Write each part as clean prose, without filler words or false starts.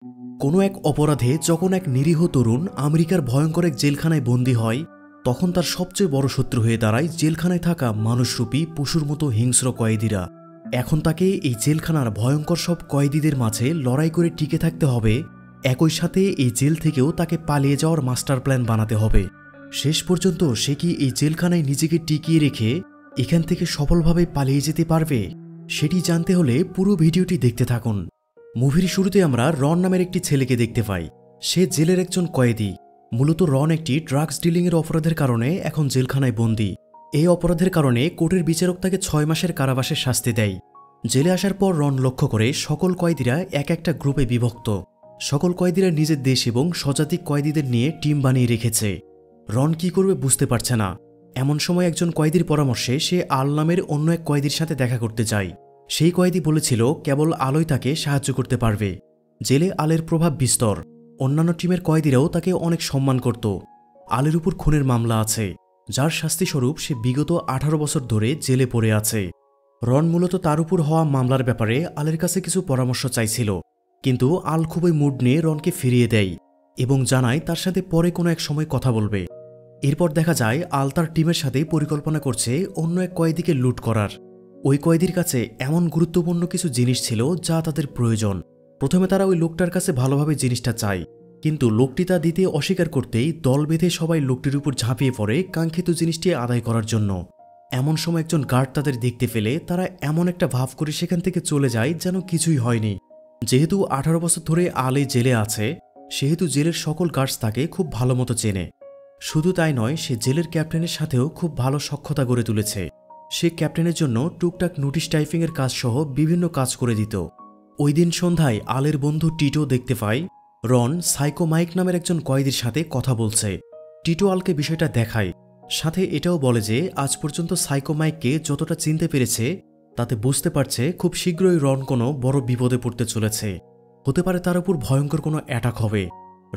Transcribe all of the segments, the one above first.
কোনো এক অপরাধে যখন এক নিরীহ তরুণ আমেরিকার ভয়ঙ্কর এক জেলখানায় বন্দী হয়, তখন তার সবচেয়ে বড় শত্রু হয়ে দাঁড়ায় জেলখানায় থাকা মানুষরূপী পশুর মতো হিংস্র কয়েদিরা। এখন তাকে এই জেলখানার ভয়ঙ্কর সব কয়েদিদের মাঝে লড়াই করে টিকে থাকতে হবে, একই সাথে এই জেল থেকেও তাকে পালিয়ে যাওয়ার মাস্টার প্ল্যান বানাতে হবে। শেষ পর্যন্ত সে কি এই জেলখানায় নিজেকে টিকিয়ে রেখে এখান থেকে সফলভাবে পালিয়ে যেতে পারবে? সেটি জানতে হলে পুরো ভিডিওটি দেখতে থাকুন। মুভির শুরুতে আমরা রন নামের একটি ছেলেকে দেখতে পাই। সে জেলের একজন কয়েদি। মূলত রন একটি ড্রাগস ডিলিংয়ের অপরাধের কারণে এখন জেলখানায় বন্দী। এই অপরাধের কারণে কোর্টের বিচারক তাকে 6 মাসের কারাবাসের শাস্তি দেয়। জেলে আসার পর রন লক্ষ্য করে সকল কয়েদিরা এক একটা গ্রুপে বিভক্ত। সকল কয়েদিরা নিজের দেশ এবং স্বজাতিক কয়েদিদের নিয়ে টিম বানিয়ে রেখেছে। রন কি করবে বুঝতে পারছে না। এমন সময় একজন কয়েদির পরামর্শে সে আল নামের অন্য এক কয়েদির সাথে দেখা করতে যায়। সেই কয়েদি বলেছিল কেবল আলোই তাকে সাহায্য করতে পারবে। জেলে আলের প্রভাব বিস্তর। অন্যান্য টিমের কয়েদিরাও তাকে অনেক সম্মান করত। আলের উপর খুনের মামলা আছে, যার শাস্তিস্বরূপ সে বিগত 18 বছর ধরে জেলে পড়ে আছে। রন মূলত তার উপর হওয়া মামলার ব্যাপারে আলের কাছে কিছু পরামর্শ চাইছিল, কিন্তু আল খুবই মুড নিয়ে রনকে ফিরিয়ে দেয় এবং জানায় তার সাথে পরে কোনো এক সময় কথা বলবে। এরপর দেখা যায় আল তার টিমের সাথে পরিকল্পনা করছে অন্য এক কয়েদিকে লুট করার। ওই কয়েদির কাছে এমন গুরুত্বপূর্ণ কিছু জিনিস ছিল যা তাদের প্রয়োজন। প্রথমে তারা ওই লোকটার কাছে ভালোভাবে জিনিসটা চায়, কিন্তু লোকটি তা দিতে অস্বীকার করতেই দল বেঁধে সবাই লোকটির উপর ঝাঁপিয়ে পড়ে কাঙ্ক্ষিত জিনিসটি আদায় করার জন্য। এমন সময় একজন গার্ড তাদের দেখতে পেলে তারা এমন একটা ভাব করে সেখান থেকে চলে যায় যেন কিছুই হয়নি। যেহেতু 18 বছর ধরে আলে জেলে আছে, সেহেতু জেলের সকল গার্ডস তাকে খুব ভালো মতো চেনে। শুধু তাই নয়, সে জেলের ক্যাপ্টেনের সাথেও খুব ভালো সখ্যতা গড়ে তুলেছে। সে ক্যাপ্টেনের জন্য টুকটাক নোটিশ টাইপিংয়ের কাজ সহ বিভিন্ন কাজ করে দিত। ওই দিন সন্ধ্যায় আলের বন্ধু টিটো দেখতে পায় রন সাইকো মাইক নামের একজন কয়েদির সাথে কথা বলছে। টিটো আলকে বিষয়টা দেখায়, সাথে এটাও বলে যে আজ পর্যন্ত সাইকো মাইককে যতটা চিনতে পেরেছে তাতে বুঝতে পারছে খুব শীঘ্রই রন কোনো বড় বিপদে পড়তে চলেছে। হতে পারে তার উপর ভয়ঙ্কর কোনো অ্যাটাক হবে।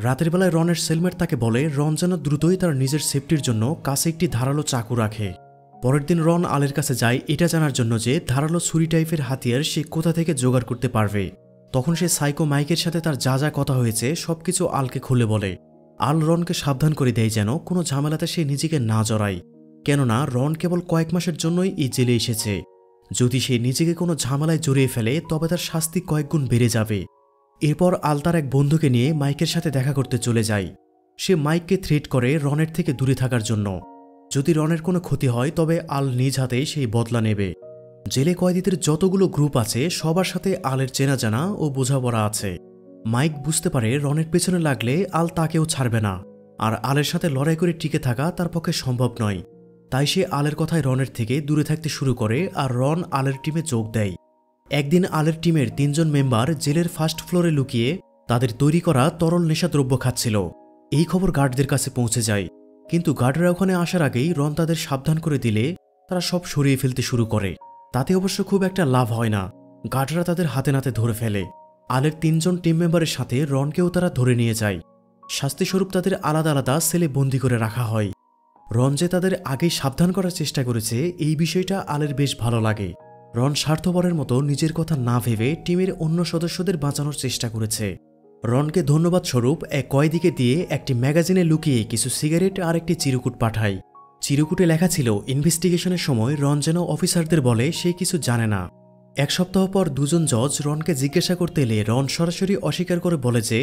রাতের বেলায় রনের সেলমেট তাকে বলে রন যেন দ্রুতই তার নিজের সেফটির জন্য কাছে একটি ধারালো চাকু রাখে। পরের দিন রন আলের কাছে যায় এটা জানার জন্য যে ধারালো ছুরি টাইপের হাতিয়ার সে কোথা থেকে জোগাড় করতে পারবে। তখন সে সাইকো মাইকের সাথে তার যা যা কথা হয়েছে সবকিছু আলকে খুলে বলে। আল রনকে সাবধান করে দেয় যেন কোনো ঝামেলাতে সে নিজেকে না জড়ায়, কেননা রন কেবল কয়েক মাসের জন্যই এই জেলে এসেছে। যদি সে নিজেকে কোনো ঝামেলায় জড়িয়ে ফেলে তবে তার শাস্তি কয়েক গুণ বেড়ে যাবে। এরপর আল তার এক বন্ধুকে নিয়ে মাইকের সাথে দেখা করতে চলে যায়। সে মাইককে থ্রেট করে রনের থেকে দূরে থাকার জন্য। যদি রনের কোনো ক্ষতি হয় তবে আল নিজ হাতে সেই বদলা নেবে। জেলে কয়েদিদের যতগুলো গ্রুপ আছে সবার সাথে আলের চেনা জানা ও বোঝাপড়া আছে। মাইক বুঝতে পারে রনের পেছনে লাগলে আল তাকেও ছাড়বে না, আর আলের সাথে লড়াই করে টিকে থাকা তার পক্ষে সম্ভব নয়। তাই সে আলের কথায় রনের থেকে দূরে থাকতে শুরু করে আর রন আলের টিমে যোগ দেয়। একদিন আলের টিমের 3 জন মেম্বার জেলের ফার্স্ট ফ্লোরে লুকিয়ে তাদের তৈরি করা তরল নেশাদ্রব্য খাচ্ছিল। এই খবর গার্ডদের কাছে পৌঁছে যায়, কিন্তু গার্ডরা ওখানে আসার আগেই রন তাদের সাবধান করে দিলে তারা সব সরিয়ে ফেলতে শুরু করে। তাতে অবশ্য খুব একটা লাভ হয় না। গার্ডরা তাদের হাতে নাতে ধরে ফেলে। আলের 3 জন টিম মেম্বারের সাথে রনকেও তারা ধরে নিয়ে যায়। শাস্তিস্বরূপ তাদের আলাদা আলাদা সেলে বন্দি করে রাখা হয়। রন যে তাদের আগেই সাবধান করার চেষ্টা করেছে এই বিষয়টা আলের বেশ ভালো লাগে। রন স্বার্থপরের মতো নিজের কথা না ভেবে টিমের অন্য সদস্যদের বাঁচানোর চেষ্টা করেছে। রনকে ধন্যবাদ স্বরূপ এক কয়েদিকে দিয়ে একটি ম্যাগাজিনে লুকিয়ে কিছু সিগারেট আর একটি চিরকুট পাঠায়। চিরকুটে লেখা ছিল ইনভেস্টিগেশনের সময় রন যেন অফিসারদের বলে সে কিছু জানে না। 1 সপ্তাহ পর 2 জন জজ রনকে জিজ্ঞাসা করতে এলে রন সরাসরি অস্বীকার করে বলে যে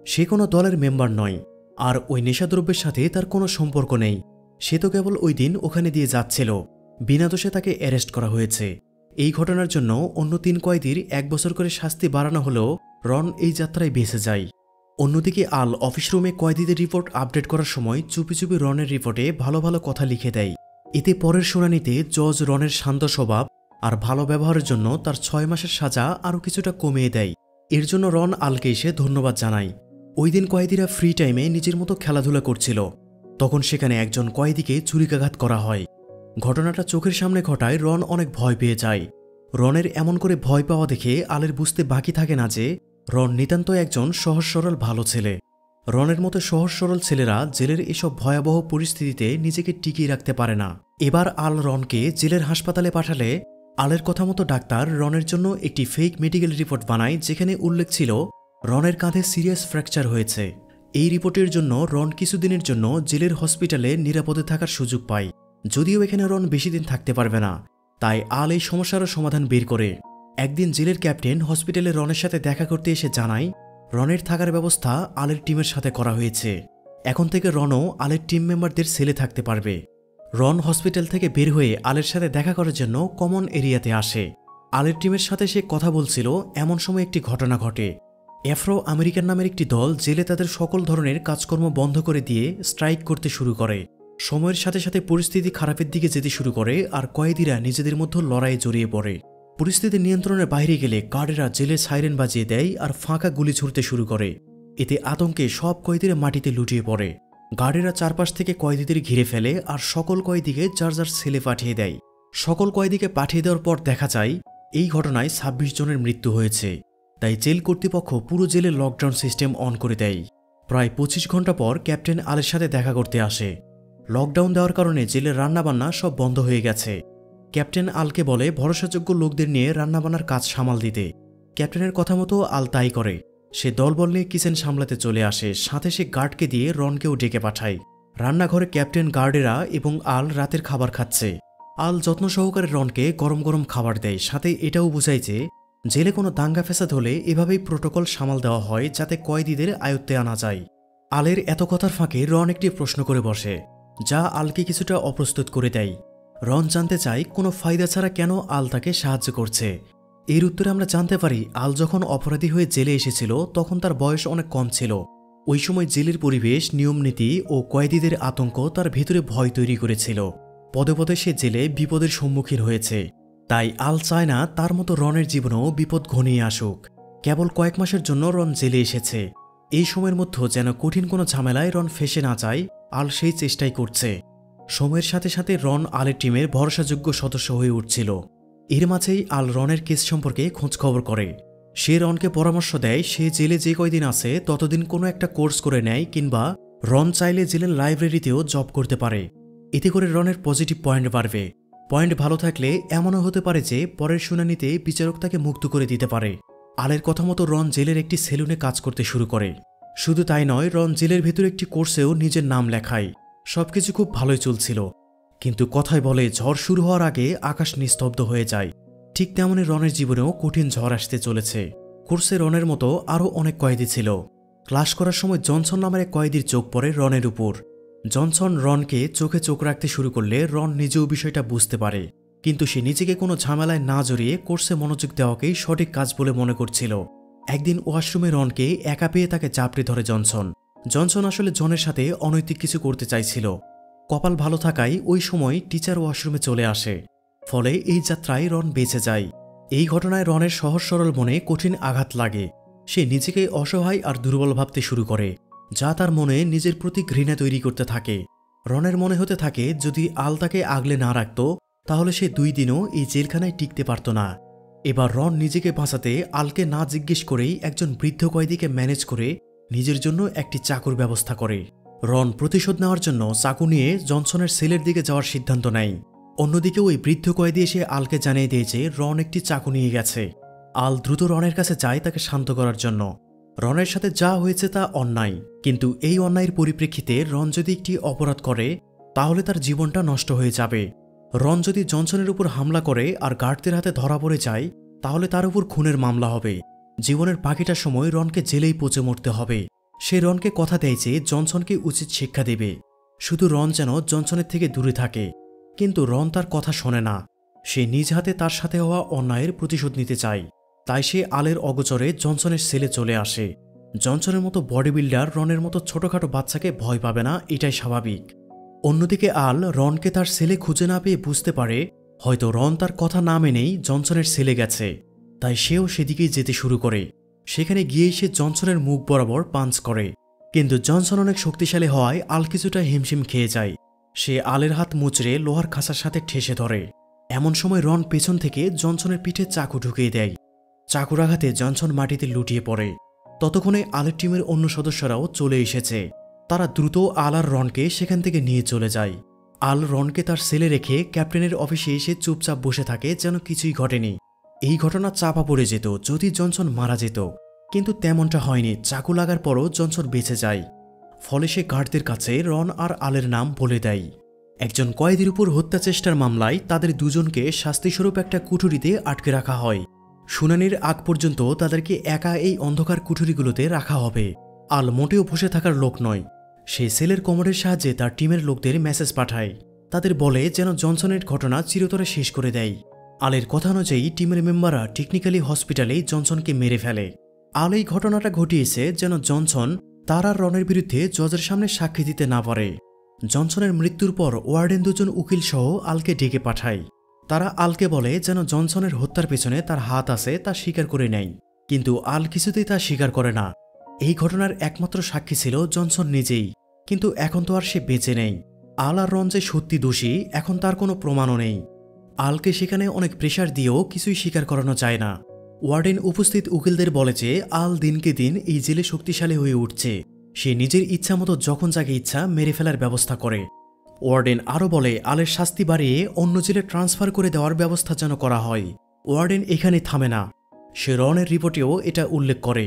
সে কোনো দলের মেম্বার নয়, আর ওই নেশাদ্রব্যের সাথে তার কোনো সম্পর্ক নেই। সে তো কেবল ওই দিন ওখানে দিয়ে যাচ্ছিল। বিনা দোষে তাকে অ্যারেস্ট করা হয়েছে। এই ঘটনার জন্য অন্য 3 কয়েদির 1 বছর করে শাস্তি বাড়ানো হলেও রন এই যাত্রায় বেঁচে যায়। অন্যদিকে আল অফিস রুমে কয়েদিদের রিপোর্ট আপডেট করার সময় চুপি চুপি রনের রিপোর্টে ভালো ভালো কথা লিখে দেয়। এতে পরের শুনানিতে জজ রনের শান্ত স্বভাব আর ভালো ব্যবহারের জন্য তার 6 মাসের সাজা আরও কিছুটা কমিয়ে দেয়। এর জন্য রন আলকে এসে ধন্যবাদ জানায়। ওই দিন কয়েদিরা ফ্রি টাইমে নিজের মতো খেলাধুলা করছিল। তখন সেখানে একজন কয়েদিকে ছুরিকাঘাত করা হয়। ঘটনাটা চোখের সামনে ঘটায় রন অনেক ভয় পেয়ে যায়। রনের এমন করে ভয় পাওয়া দেখে আলের বুঝতে বাকি থাকে না যে রন নিতান্ত একজন সহজ সরল ভালো ছেলে। রনের মতো সহজ সরল ছেলেরা জেলের এসব ভয়াবহ পরিস্থিতিতে নিজেকে টিকিয়ে রাখতে পারে না। এবার আল রনকে জেলের হাসপাতালে পাঠালে আলের কথা মতো ডাক্তার রনের জন্য একটি ফেক মেডিকেল রিপোর্ট বানায়, যেখানে উল্লেখ ছিল রনের কাঁধে সিরিয়াস ফ্র্যাকচার হয়েছে। এই রিপোর্টের জন্য রন কিছুদিনের জন্য জেলের হসপিটালে নিরাপদে থাকার সুযোগ পায়। যদিও এখানে রন বেশি দিন থাকতে পারবে না, তাই আল এই সমস্যারও সমাধান বের করে। একদিন জেলের ক্যাপ্টেন হসপিটালে রনের সাথে দেখা করতে এসে জানায় রনের থাকার ব্যবস্থা আলের টিমের সাথে করা হয়েছে। এখন থেকে রনও আলের টিম মেম্বারদের সেলে থাকতে পারবে। রন হসপিটাল থেকে বের হয়ে আলের সাথে দেখা করার জন্য কমন এরিয়াতে আসে। আলের টিমের সাথে সে কথা বলছিল, এমন সময় একটি ঘটনা ঘটে। আফ্রো আমেরিকান নামের একটি দল জেলে তাদের সকল ধরনের কাজকর্ম বন্ধ করে দিয়ে স্ট্রাইক করতে শুরু করে। সময়ের সাথে সাথে পরিস্থিতি খারাপের দিকে যেতে শুরু করে আর কয়েদিরা নিজেদের মধ্যে লড়াইয়ে জড়িয়ে পড়ে। পরিস্থিতি নিয়ন্ত্রণের বাইরে গেলে গার্ডেরা জেলের সাইরেন বাজিয়ে দেয় আর ফাঁকা গুলি ছুড়তে শুরু করে। এতে আতঙ্কে সব কয়েদিরা মাটিতে লুটিয়ে পড়ে। গার্ডেরা চারপাশ থেকে কয়েদিদের ঘিরে ফেলে আর সকল কয়েদিকে যার যার সেলে পাঠিয়ে দেয়। সকল কয়েদিকে পাঠিয়ে দেওয়ার পর দেখা যায় এই ঘটনায় ২৬ জনের মৃত্যু হয়েছে। তাই জেল কর্তৃপক্ষ পুরো জেলে লকডাউন সিস্টেম অন করে দেয়। প্রায় ২৫ ঘন্টা পর ক্যাপ্টেন আলের সাথে দেখা করতে আসে। লকডাউন দেওয়ার কারণে জেলের রান্নাবান্না সব বন্ধ হয়ে গেছে। ক্যাপ্টেন আলকে বলে ভরসাযোগ্য লোকদের নিয়ে রান্নাবান্নার কাজ সামাল দিতে। ক্যাপ্টেনের কথা মতো আল তাই করে। সে দলবল নিয়ে কিচেন সামলাতে চলে আসে, সাথে সে গার্ডকে দিয়ে রনকেও ডেকে পাঠায়। রান্নাঘরে ক্যাপ্টেন, গার্ডেরা এবং আল রাতের খাবার খাচ্ছে। আল যত্ন সহকারে রনকে গরম গরম খাবার দেয়, সাথে এটাও বুঝায় যে জেলে কোনো দাঙ্গা ফ্যাসাদ হলে এভাবেই প্রোটোকল সামাল দেওয়া হয় যাতে কয়েদিদের আয়ত্তে আনা যায়। আলের এত কথার ফাঁকে রন একটি প্রশ্ন করে বসে, যা আলকে কিছুটা অপ্রস্তুত করে দেয়। রন জানতে চায় কোনো ফায়দা ছাড়া কেন আল তাকে সাহায্য করছে। এর উত্তরে আমরা জানতে পারি আল যখন অপরাধী হয়ে জেলে এসেছিল তখন তার বয়স অনেক কম ছিল। ওই সময় জেলের পরিবেশ, নিয়মনীতি ও কয়েদিদের আতঙ্ক তার ভিতরে ভয় তৈরি করেছিল। পদে পদে সে জেলে বিপদের সম্মুখীন হয়েছে। তাই আল চায় না তার মতো রনের জীবনেও বিপদ ঘনিয়ে আসুক। কেবল কয়েক মাসের জন্য রন জেলে এসেছে। এই সময়ের মধ্যে যেন কঠিন কোনো ঝামেলায় রন ফেঁসে না যায়, আল সেই চেষ্টাই করছে। সময়ের সাথে সাথে রন আলের টিমের ভরসাযোগ্য সদস্য হয়ে উঠছিল। এর মাঝেই আল রনের কেস সম্পর্কে খোঁজখবর করে। সে রনকে পরামর্শ দেয় সে জেলে যে কয়দিন আছে ততদিন কোনো একটা কোর্স করে নেয়, কিংবা রন চাইলে জেলের লাইব্রেরিতেও জব করতে পারে। এতে করে রনের পজিটিভ পয়েন্ট বাড়বে। পয়েন্ট ভালো থাকলে এমনও হতে পারে যে পরের শুনানিতে বিচারক তাকে মুক্ত করে দিতে পারে। আলের কথা মতো রন জেলের একটি সেলুনে কাজ করতে শুরু করে। শুধু তাই নয়, রন জেলের ভেতর একটি কোর্সেও নিজের নাম লেখায়। সবকিছু খুব ভালোই চলছিল, কিন্তু কথায় বলে ঝড় শুরু হওয়ার আগে আকাশ নিস্তব্ধ হয়ে যায়। ঠিক তেমনই রনের জীবনেও কঠিন ঝড় আসতে চলেছে। কোর্সে রনের মতো আরও অনেক কয়েদি ছিল। ক্লাস করার সময় জনসন নামের এক কয়েদির চোখ পড়ে রনের উপর। জনসন রনকে চোখে চোখ রাখতে শুরু করলে রন নিজেও বিষয়টা বুঝতে পারে, কিন্তু সে নিজেকে কোনো ঝামেলায় না জড়িয়ে কোর্সে মনোযোগ দেওয়াকেই সঠিক কাজ বলে মনে করছিল। একদিন ওয়াশরুমে রনকে একা পেয়ে তাকে চাপড়ে ধরে জনসন। জনসন আসলে জনের সাথে অনৈতিক কিছু করতে চাইছিল। কপাল ভালো থাকায় ওই সময় টিচার ওয়াশরুমে চলে আসে। ফলে এই যাত্রায় রন বেঁচে যায়। এই ঘটনায় রনের সহজ সরল মনে কঠিন আঘাত লাগে। সে নিজেকে অসহায় আর দুর্বল ভাবতে শুরু করে, যা তার মনে নিজের প্রতি ঘৃণা তৈরি করতে থাকে। রনের মনে হতে থাকে যদি আল তাকে আগলে না রাখত তাহলে সে 2 দিনও এই জেলখানায় টিকতে পারত না। এবার রন নিজেকে বাঁচাতে আলকে না জিজ্ঞেস করেই একজন বৃদ্ধ কয়েদিকে ম্যানেজ করে নিজের জন্য একটি চাকুর ব্যবস্থা করে। রন প্রতিশোধ নেওয়ার জন্য চাকু নিয়ে জনসনের সেলের দিকে যাওয়ার সিদ্ধান্ত নেয়। অন্যদিকে ওই বৃদ্ধ কয়েদি এসে আলকে জানিয়ে দিয়ে যে রন একটি চাকু নিয়ে গেছে। আল দ্রুত রনের কাছে যায় তাকে শান্ত করার জন্য। রনের সাথে যা হয়েছে তা অন্যায়, কিন্তু এই অন্যায়ের পরিপ্রেক্ষিতে রন যদি একটি অপরাধ করে তাহলে তার জীবনটা নষ্ট হয়ে যাবে। রন যদি জনসনের উপর হামলা করে আর গার্ডদের হাতে ধরা পড়ে যায় তাহলে তার উপর খুনের মামলা হবে। জীবনের বাকিটা সময় রনকে জেলেই পচে মরতে হবে। সে রনকে কথা দেয় যে জনসনকে উচিত শিক্ষা দেবে, শুধু রন যেন জনসনের থেকে দূরে থাকে। কিন্তু রন তার কথা শোনে না। সে নিজ হাতে তার সাথে হওয়া অন্যায়ের প্রতিশোধ নিতে চায়। তাই সে আলের অগোচরে জনসনের সেলে চলে আসে। জনসনের মতো বডি বিল্ডার রনের মতো ছোটখাটো বাচ্চাকে ভয় পাবে না, এটাই স্বাভাবিক। অন্যদিকে আল রনকে তার সেলে খুঁজে না পেয়ে বুঝতে পারে হয়তো রন তার কথা না মেনেই জনসনের সেলে গেছে। তাই সেও সেদিকেই যেতে শুরু করে। সেখানে গিয়েই সে জনসনের মুখ বরাবর পাঞ্চ করে, কিন্তু জনসন অনেক শক্তিশালী হওয়ায় আল কিছুটা হিমশিম খেয়ে যায়। সে আলের হাত মুচড়ে লোহার খাঁচার সাথে ঠেসে ধরে। এমন সময় রন পেছন থেকে জনসনের পিঠে চাকু ঢুকিয়ে দেয়। চাকুর আঘাতে জনসন মাটিতে লুটিয়ে পড়ে। ততক্ষণে আলের টিমের অন্য সদস্যরাও চলে এসেছে। তারা দ্রুত আল আর রনকে সেখান থেকে নিয়ে চলে যায়। আল রনকে তার সেলে রেখে ক্যাপ্টেনের অফিসে এসে চুপচাপ বসে থাকে যেন কিছুই ঘটেনি। এই ঘটনা চাপা পড়ে যেত যদি জনসন মারা যেত। কিন্তু তেমনটা হয়নি। চাকু লাগার পরও জনসন বেঁচে যায়। ফলে সে গার্ডদের কাছে রন আর আলের নাম বলে দেয়। একজন কয়েদির উপর হত্যা চেষ্টার মামলায় তাদের দুজনকে শাস্তিস্বরূপ একটা কুঠুরিতে আটকে রাখা হয়। শুনানির আগ পর্যন্ত তাদেরকে একা এই অন্ধকার কুঠুরিগুলোতে রাখা হবে। আল মোটেও বসে থাকার লোক নয়। সে সেলের কমোডের সাহায্যে তার টিমের লোকদের মেসেজ পাঠায়। তাদের বলে যেন জনসনের ঘটনা চিরতরে শেষ করে দেয়। আলের কথা অনুযায়ী টিমের মেম্বাররা টেকনিক্যালি হসপিটালে জনসনকে মেরে ফেলে। আল এই ঘটনাটা ঘটিয়েছে যেন জনসন তার আর রনের বিরুদ্ধে জজের সামনে সাক্ষী দিতে না পারে। জনসনের মৃত্যুর পর ওয়ার্ডেন দুজন উকিল সহ আলকে ডেকে পাঠায়। তারা আলকে বলে যেন জনসনের হত্যার পেছনে তার হাত আছে তা স্বীকার করে নেয়। কিন্তু আল কিছুতেই তা স্বীকার করে না। এই ঘটনার একমাত্র সাক্ষী ছিল জনসন নিজেই। কিন্তু এখন তো আর সে বেঁচে নেই। আল আর রন যে সত্যি দোষী এখন তার কোনো প্রমাণও নেই। আলকে সেখানে অনেক প্রেশার দিয়েও কিছুই স্বীকার করানো যায় না। ওয়ার্ডেন উপস্থিত উকিলদের বলে যে আল দিনকে দিন এই জেলে শক্তিশালী হয়ে উঠছে। সে নিজের ইচ্ছা মতো যখন যাকে ইচ্ছা মেরে ফেলার ব্যবস্থা করে। ওয়ার্ডেন আরও বলে আলের শাস্তি বাড়িয়ে অন্য জেলে ট্রান্সফার করে দেওয়ার ব্যবস্থা যেন করা হয়। ওয়ার্ডেন এখানে থামে না। সে রনের রিপোর্টেও এটা উল্লেখ করে।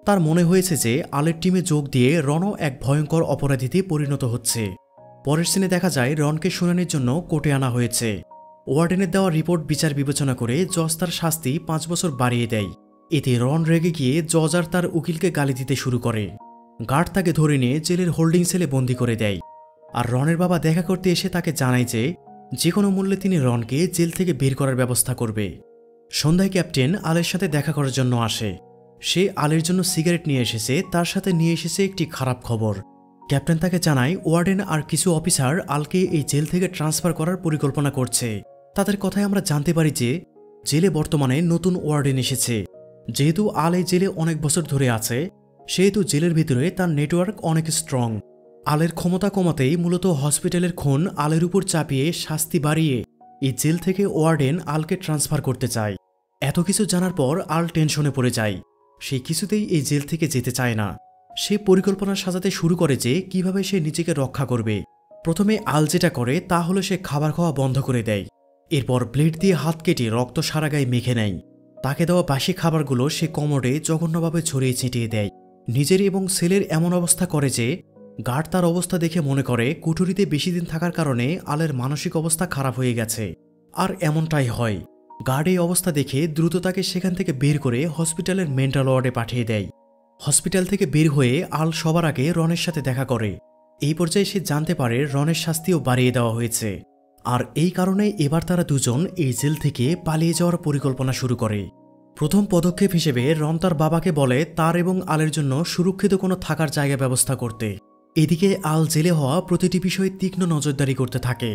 তার মনে হয়েছে যে আলের টিমে যোগ দিয়ে রনও এক ভয়ঙ্কর অপরাধীতে পরিণত হচ্ছে। পরের সিনে দেখা যায় রনকে শুনানির জন্য কোর্টে আনা হয়েছে। ওয়ার্ডেনের দেওয়া রিপোর্ট বিচার বিবেচনা করে জজ তার শাস্তি 5 বছর বাড়িয়ে দেয়। এতে রন রেগে গিয়ে জজ আর তার উকিলকে গালি দিতে শুরু করে। গার্ড তাকে ধরে নিয়ে জেলের হোল্ডিং সেলে বন্দী করে দেয়। আর রনের বাবা দেখা করতে এসে তাকে জানায় যে কোনো মূল্যে তিনি রনকে জেল থেকে বের করার ব্যবস্থা করবে। সন্ধ্যায় ক্যাপ্টেন আলের সাথে দেখা করার জন্য আসে। সে আলের জন্য সিগারেট নিয়ে এসেছে, তার সাথে নিয়ে এসেছে একটি খারাপ খবর। ক্যাপ্টেন তাকে জানায় ওয়ার্ডেন আর কিছু অফিসার আলকে এই জেল থেকে ট্রান্সফার করার পরিকল্পনা করছে। তাদের কথায় আমরা জানতে পারি যে জেলে বর্তমানে নতুন ওয়ার্ডেন এসেছে। যেহেতু আল এই জেলে অনেক বছর ধরে আছে, সেহেতু জেলের ভিতরে তার নেটওয়ার্ক অনেক স্ট্রং। আলের ক্ষমতা কমাতেই মূলত হসপিটালের খুন আলের উপর চাপিয়ে শাস্তি বাড়িয়ে এই জেল থেকে ওয়ার্ডেন আলকে ট্রান্সফার করতে চায়। এত কিছু জানার পর আল টেনশনে পড়ে যায়। সে কিছুতেই এই জেল থেকে যেতে চায় না। সে পরিকল্পনা সাজাতে শুরু করে যে কিভাবে সে নিজেকে রক্ষা করবে। প্রথমে আল যেটা করে তা হলো সে খাবার খাওয়া বন্ধ করে দেয়। এরপর ব্লেড দিয়ে হাত কেটে রক্ত সারা গায়ে মেখে নেয়। তাকে দেওয়া বাসি খাবারগুলো সে কমোডে জঘন্যভাবে ছড়িয়ে ছিটিয়ে দেয়। নিজের এবং সেলের এমন অবস্থা করে যে গার্ড তার অবস্থা দেখে মনে করে কুঠুরিতে বেশি দিন থাকার কারণে আলের মানসিক অবস্থা খারাপ হয়ে গেছে। আর এমনটাই হয়। গার্ড এই অবস্থা দেখে দ্রুত তাকে সেখান থেকে বের করে হসপিটালের মেন্টাল ওয়ার্ডে পাঠিয়ে দেয়। হসপিটাল থেকে বের হয়ে আল সবার আগে রনের সাথে দেখা করে। এই পর্যায়ে সে জানতে পারে রনের শাস্তিও বাড়িয়ে দেওয়া হয়েছে। আর এই কারণে এবার তারা দুজন এই জেল থেকে পালিয়ে যাওয়ার পরিকল্পনা শুরু করে। প্রথম পদক্ষেপ হিসেবে রন তার বাবাকে বলে তার এবং আলের জন্য সুরক্ষিত কোনো থাকার জায়গা ব্যবস্থা করতে। এদিকে আল জেলে হওয়া প্রতিটি বিষয়ে তীক্ষ্ণ নজরদারি করতে থাকে।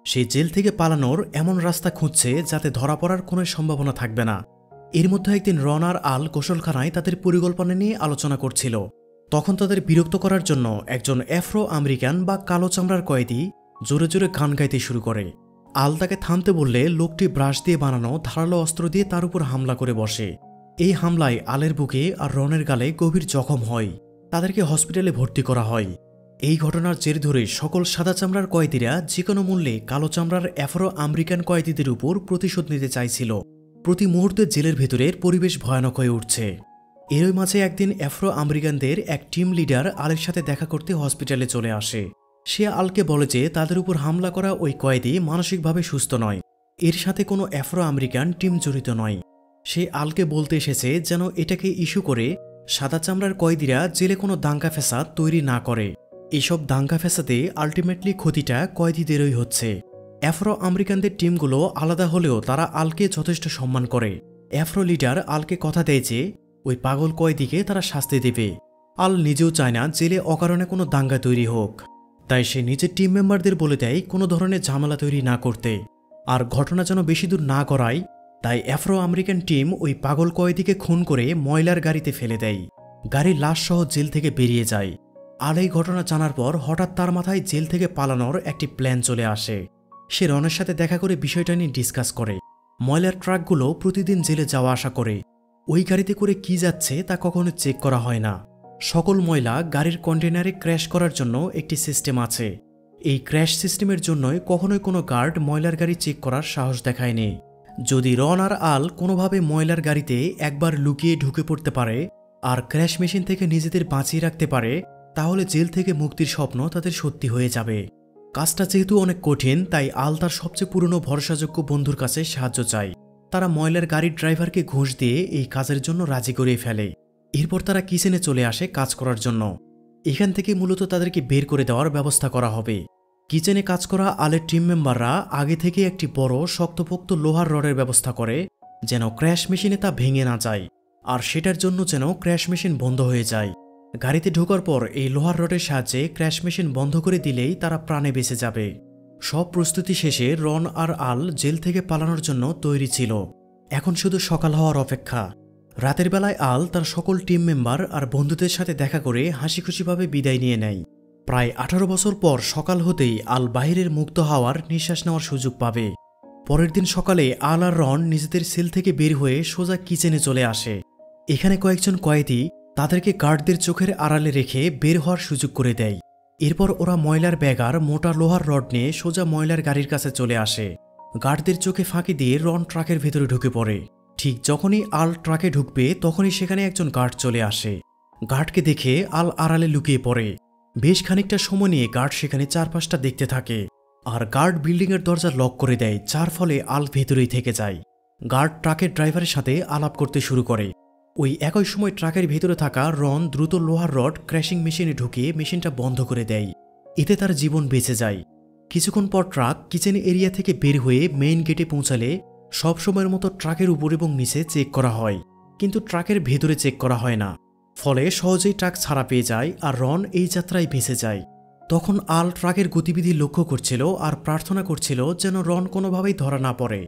সে জেল থেকে পালানোর এমন রাস্তা খুঁজছে যাতে ধরা পড়ার কোনো সম্ভাবনা থাকবে না। এর মধ্যে একদিন রন আর আল গোসলখানায় তাদের পরিকল্পনা নিয়ে আলোচনা করছিল। তখন তাদের বিরক্ত করার জন্য একজন আফ্রো আমেরিকান বা কালো চামড়ার কয়েদি জোরে জোরে গান গাইতে শুরু করে। আল তাকে থামতে বললে লোকটি ব্রাশ দিয়ে বানানো ধারালো অস্ত্র দিয়ে তার উপর হামলা করে বসে। এই হামলায় আলের বুকে আর রনের গালে গভীর জখম হয়। তাদেরকে হসপিটালে ভর্তি করা হয়। এই ঘটনার জের ধরে সকল সাদা চামড়ার কয়েদিরা যে কোনো মূল্যে কালো চামড়ার আফ্রো আমেরিকান কয়েদিদের উপর প্রতিশোধ নিতে চাইছিল। প্রতি মুহূর্তে জেলের ভেতরের পরিবেশ ভয়ানক হয়ে উঠছে। এরই মাঝে একদিন আফ্রো আমেরিকানদের এক টিম লিডার আলের সাথে দেখা করতে হসপিটালে চলে আসে। সে আলকে বলে যে তাদের উপর হামলা করা ওই কয়েদি মানসিকভাবে সুস্থ নয়, এর সাথে কোনো আফ্রো আমেরিকান টিম জড়িত নয়। সে আলকে বলতে এসেছে যেন এটাকে ইস্যু করে সাদা চামড়ার কয়েদিরা জেলে কোনো দাঙ্গা ফ্যাসাদ তৈরি না করে। এসব দাঙ্গা ফ্যাসাদে আলটিমেটলি ক্ষতিটা কয়েদিদেরই হচ্ছে। আফ্রো আমেরিকানদের টিমগুলো আলাদা হলেও তারা আলকে যথেষ্ট সম্মান করে। আফ্রো লিডার আলকে কথা দেয় যে ওই পাগল কয়েদিকে তারা শাস্তি দেবে। আল নিজেও চায় না জেলে অকারণে কোনো দাঙ্গা তৈরি হোক, তাই সে নিজের টিম মেম্বারদের বলে দেয় কোনো ধরনের ঝামেলা তৈরি না করতে। আর ঘটনা যেন বেশি দূর না করায়, তাই আফ্রো আমেরিকান টিম ওই পাগল কয়েদিকে খুন করে ময়লার গাড়িতে ফেলে দেয়। গাড়ির লাশ সহ জেল থেকে বেরিয়ে যায়। আল এই ঘটনা জানার পর হঠাৎ তার মাথায় জেল থেকে পালানোর একটি প্ল্যান চলে আসে। সে রনের সাথে দেখা করে বিষয়টা নিয়ে ডিসকাস করে। ময়লার ট্রাকগুলো প্রতিদিন জেলে যাওয়া আসা করে। ওই গাড়িতে করে কি যাচ্ছে তা কখনো চেক করা হয় না। সকল ময়লা গাড়ির কন্টেনারে ক্র্যাশ করার জন্য একটি সিস্টেম আছে। এই ক্র্যাশ সিস্টেমের জন্যই কখনোই কোনো গার্ড ময়লার গাড়ি চেক করার সাহস দেখায়নি। যদি রন আর আল কোনোভাবে ময়লার গাড়িতে একবার লুকিয়ে ঢুকে পড়তে পারে, আর ক্র্যাশ মেশিন থেকে নিজেদের বাঁচিয়ে রাখতে পারে, তাহলে জেল থেকে মুক্তির স্বপ্ন তাদের সত্যি হয়ে যাবে। কাজটা যেহেতু অনেক কঠিন, তাই আল তার সবচেয়ে পুরনো ভরসাযোগ্য বন্ধুর কাছে সাহায্য চায়। তারা ময়লার গাড়ির ড্রাইভারকে ঘুষ দিয়ে এই কাজের জন্য রাজি করিয়ে ফেলে। এরপর তারা কিচেনে চলে আসে কাজ করার জন্য। এখান থেকে মূলত তাদেরকে বের করে দেওয়ার ব্যবস্থা করা হবে। কিচেনে কাজ করা আলের টিম মেম্বাররা আগে থেকে একটি বড় শক্তপোক্ত লোহার রডের ব্যবস্থা করে, যেন ক্র্যাশ মেশিনে তা ভেঙে না যায়, আর সেটার জন্য যেন ক্র্যাশ মেশিন বন্ধ হয়ে যায়। গাড়িতে ঢোকার পর এই লোহার রডের সাহায্যে ক্র্যাশ মেশিন বন্ধ করে দিলেই তারা প্রাণে বেঁচে যাবে। সব প্রস্তুতি শেষে রন আর আল জেল থেকে পালানোর জন্য তৈরি ছিল। এখন শুধু সকাল হওয়ার অপেক্ষা। রাতের বেলায় আল তার সকল টিম মেম্বার আর বন্ধুদের সাথে দেখা করে হাসিখুশিভাবে বিদায় নিয়ে নেয়। প্রায় 18 বছর পর সকাল হতেই আল বাইরের মুক্ত হাওয়ার নিঃশ্বাস নেওয়ার সুযোগ পাবে। পরের দিন সকালে আল আর রন নিজেদের সেল থেকে বের হয়ে সোজা কিচেনে চলে আসে। এখানে কয়েকজন কয়েদি তাদেরকে গার্ডদের চোখের আড়ালে রেখে বের হওয়ার সুযোগ করে দেয়। এরপর ওরা ময়লার ব্যাগ আর মোটা লোহার রড নিয়ে সোজা ময়লার গাড়ির কাছে চলে আসে। গার্ডদের চোখে ফাঁকি দিয়ে রন ট্রাকের ভেতরে ঢুকে পড়ে। ঠিক যখনই আল ট্রাকে ঢুকবে তখনই সেখানে একজন গার্ড চলে আসে। গার্ডকে দেখে আল আড়ালে লুকিয়ে পড়ে। বেশ খানিকটা সময় নিয়ে গার্ড সেখানে চারপাশটা দেখতে থাকে, আর গার্ড বিল্ডিংয়ের দরজা লক করে দেয়, যার ফলে আল ভেতরেই থেকে যায়। গার্ড ট্রাকের ড্রাইভারের সাথে আলাপ করতে শুরু করে। ওই একই সময় ট্রাকের ভেতরে থাকা রন দ্রুত লোহার রড ক্র্যাশিং মেশিনে ঢুকিয়ে মেশিনটা বন্ধ করে দেয়। এতে তার জীবন বেঁচে যায়। কিছুক্ষণ পর ট্রাক কিচেন এরিয়া থেকে বের হয়ে মেইন গেটে পৌঁছালে সবসময়ের মতো ট্রাকের উপর এবং নিচে চেক করা হয়, কিন্তু ট্রাকের ভেতরে চেক করা হয় না। ফলে সহজেই ট্রাক ছাড়া পেয়ে যায় আর রন এই যাত্রায় ভেসে যায়। তখন আল ট্রাকের গতিবিধি লক্ষ্য করছিল আর প্রার্থনা করছিল যেন রন কোনোভাবেই ধরা না পড়ে।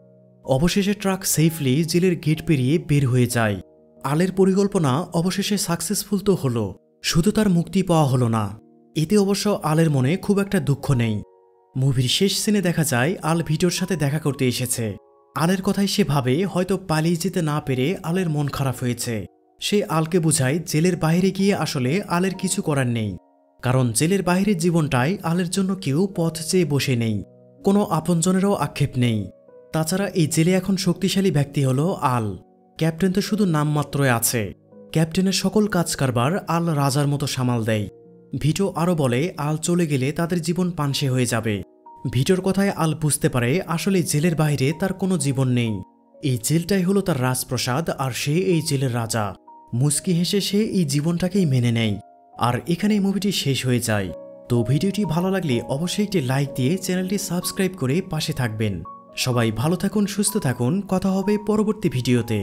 অবশেষে ট্রাক সেফলি জেলের গেট পেরিয়ে বের হয়ে যায়। আলের পরিকল্পনা অবশেষে সাকসেসফুল তো হলো, শুধু তার মুক্তি পাওয়া হলো না। এতে অবশ্য আলের মনে খুব একটা দুঃখ নেই। মুভির শেষ সিনে দেখা যায় আল ভিটোর সাথে দেখা করতে এসেছে। আলের কথাই সে ভাবে হয়তো পালিয়ে যেতে না পেরে আলের মন খারাপ হয়েছে। সে আলকে বুঝায় জেলের বাইরে গিয়ে আসলে আলের কিছু করার নেই, কারণ জেলের বাইরের জীবনটাই আলের জন্য কেউ পথ চেয়ে বসে নেই, কোনো আপনজনেরও আক্ষেপ নেই। তাছাড়া এই জেলে এখন শক্তিশালী ব্যক্তি হলো আল। ক্যাপ্টেন তো শুধু নামমাত্রই আছে। ক্যাপ্টেনের সকল কাজ কারবার আল রাজার মতো সামাল দেয়। ভিটো আরও বলে আল চলে গেলে তাদের জীবন পানসে হয়ে যাবে। ভিটোর কথায় আল বুঝতে পারে আসলে জেলের বাইরে তার কোনো জীবন নেই। এই জেলটাই হলো তার রাজপ্রাসাদ, আর সে এই জেলের রাজা। মুচকি হেসে সে এই জীবনটাকেই মেনে নেয়। আর এখানেই মুভিটি শেষ হয়ে যায়। তো ভিডিওটি ভালো লাগলে অবশ্যই একটি লাইক দিয়ে চ্যানেলটি সাবস্ক্রাইব করে পাশে থাকবেন। সবাই ভালো থাকুন, সুস্থ থাকুন, কথা হবে পরবর্তী ভিডিওতে।